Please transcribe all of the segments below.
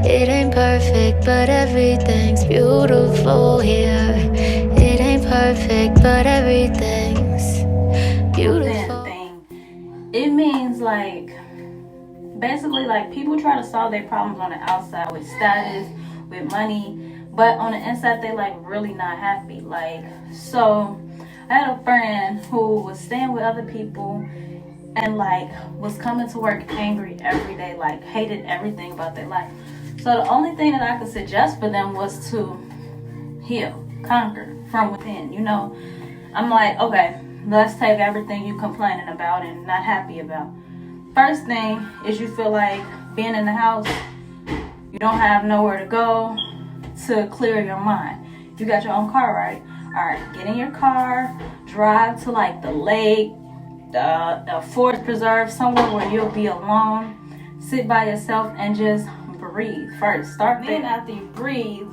It ain't perfect, but everything's beautiful here. It ain't perfect, but everything's beautiful. Thing. It means like basically like people try to solve their problems on the outside with status, with money, but on the inside they like really not happy. Like, so I had a friend who was staying with other people and like was coming to work angry every day, like hated everything about their life. So the only thing that I could suggest for them was to heal, conquer from within. You know, I'm like, okay, let's take everything you complaining about and not happy about. First thing is you feel like being in the house, you don't have nowhere to go to clear your mind. You got your own car, right? All right, get in your car, drive to like the lake, a forest preserve, somewhere where you'll be alone. Sit by yourself and just breathe first. Start there. Then after you breathe,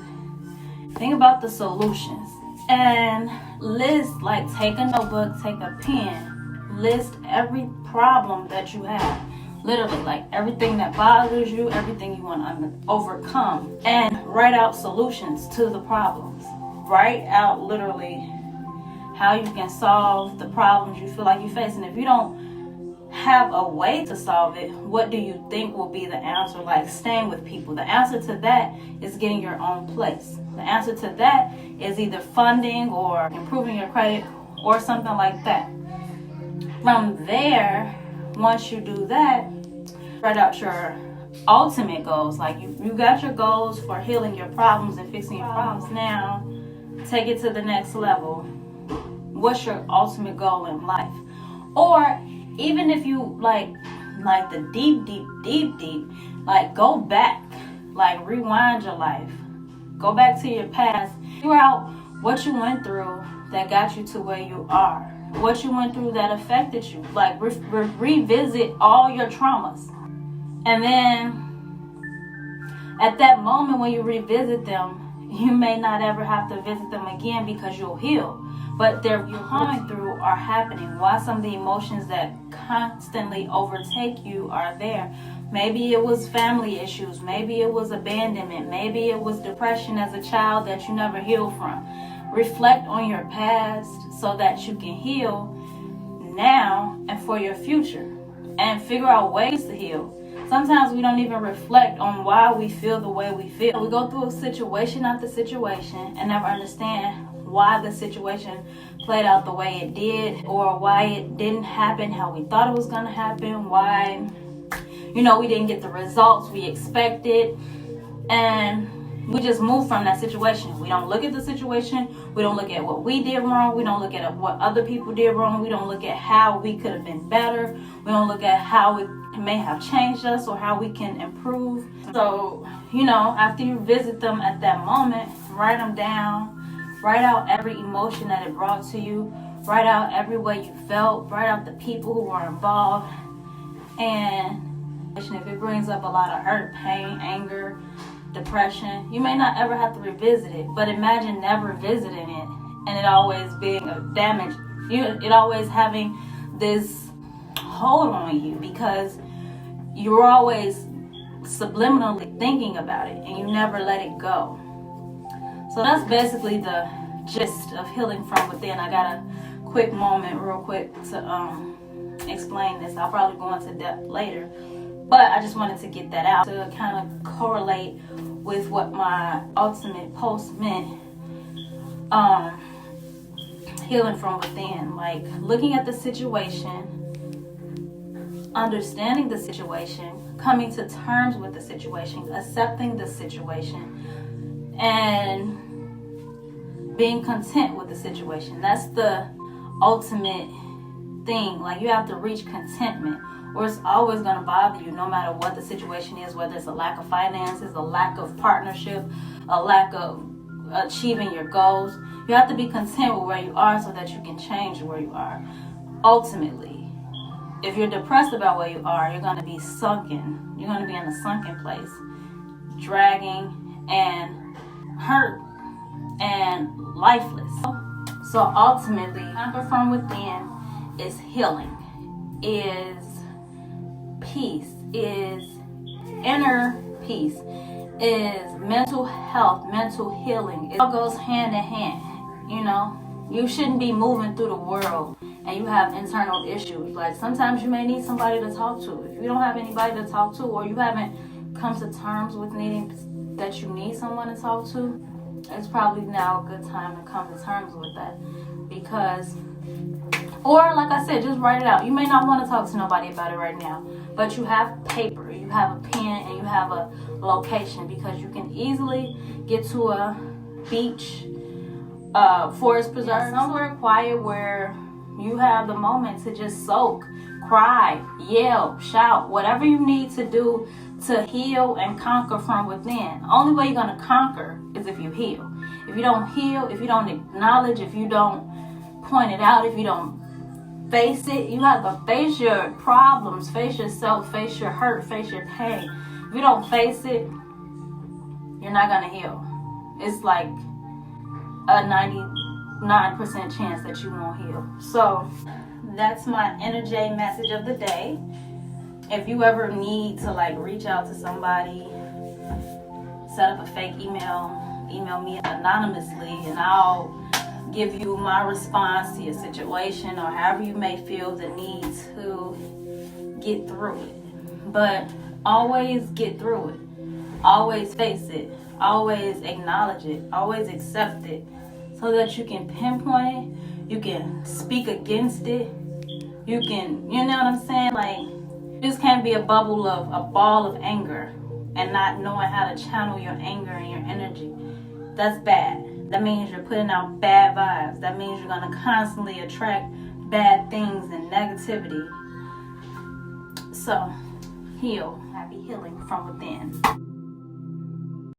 think about the solutions and list, like take a notebook, take a pen, list every problem that you have. Literally, like everything that bothers you, everything you want to overcome, and write out solutions to the problems. Write out literally how you can solve the problems you feel like you face. And if you don't have a way to solve it, what do you think will be the answer? Like staying with people. The answer to that is getting your own place. The answer to that is either funding or improving your credit or something like that. From there, once you do that, write out your ultimate goals. Like you got your goals for healing your problems and fixing your problems. Now, take it to the next level. What's your ultimate goal in life? Or even if you like the deep, like go back, like rewind your life. Go back to your past. Figure out what you went through that got you to where you are. What you went through that affected you. Like revisit all your traumas. And then at that moment when you revisit them, you may not ever have to visit them again because you'll heal. But you're going through are happening. Why some of the emotions that constantly overtake you are there. Maybe it was family issues. Maybe it was abandonment. Maybe it was depression as a child that you never healed from. Reflect on your past so that you can heal now and for your future. And figure out ways to heal. Sometimes we don't even reflect on why we feel the way we feel. We go through a situation after situation and never understand why the situation played out the way it did, or why it didn't happen how we thought it was going to happen, why, we didn't get the results we expected, and we just move from that situation. We don't look at the situation, we don't look at what we did wrong, we don't look at what other people did wrong, we don't look at how we could have been better, we don't look at how it may have changed us or how we can improve. So, after you visit them at that moment, write them down. Write out every emotion that it brought to you. Write out every way you felt. Write out the people who were involved. And if it brings up a lot of hurt, pain, anger, depression, you may not ever have to revisit it. But imagine never visiting it and it always being a damage. It always having this hold on you because you're always subliminally thinking about it and you never let it go. So that's basically the gist of healing from within. I got a quick moment real quick to explain this. I'll probably go into depth later. But I just wanted to get that out to kind of correlate with what my ultimate post meant. Healing from within. Like looking at the situation, understanding the situation, coming to terms with the situation, accepting the situation, and being content with the situation. That's the ultimate thing. Like you have to reach contentment, or it's always going to bother you no matter what the situation is, whether it's a lack of finances, a lack of partnership, a lack of achieving your goals. You have to be content with where you are so that you can change where you are. Ultimately, if you're depressed about where you are, you're going to be sunken. You're going to be in a sunken place, dragging and hurt and lifeless. So ultimately, conquer from within is healing, is peace, is inner peace, is mental health, mental healing. It all goes hand in hand. You know, you shouldn't be moving through the world and you have internal issues. Like sometimes you may need somebody to talk to. If you don't have anybody to talk to, or you haven't come to terms with needing that you need someone to talk to, it's probably now a good time to come to terms with that. Because, or like I said, just write it out. You may not want to talk to nobody about it right now, but you have paper, you have a pen, and you have a location, because you can easily get to a beach, forest preserve, somewhere quiet where you have the moment to just soak, cry, yell, shout, whatever you need to do to heal and conquer from within. The only way you're going to conquer is if you heal. If you don't heal, if you don't acknowledge, if you don't point it out, if you don't face it, you have to face your problems, face yourself, face your hurt, face your pain. If you don't face it, you're not going to heal. It's like a 99% chance that you won't heal. So that's my energy message of the day. If you ever need to like reach out to somebody, set up a fake email me anonymously, and I'll give you my response to your situation, or however you may feel the need to get through it. But always get through it. Always face it. Always acknowledge it. Always accept it, so that you can pinpoint it. You can speak against it. You can, you know what I'm saying? Like, you just can't be a ball of anger and not knowing how to channel your anger and your energy. That's bad. That means you're putting out bad vibes. That means you're going to constantly attract bad things and negativity. So, heal. Happy healing from within.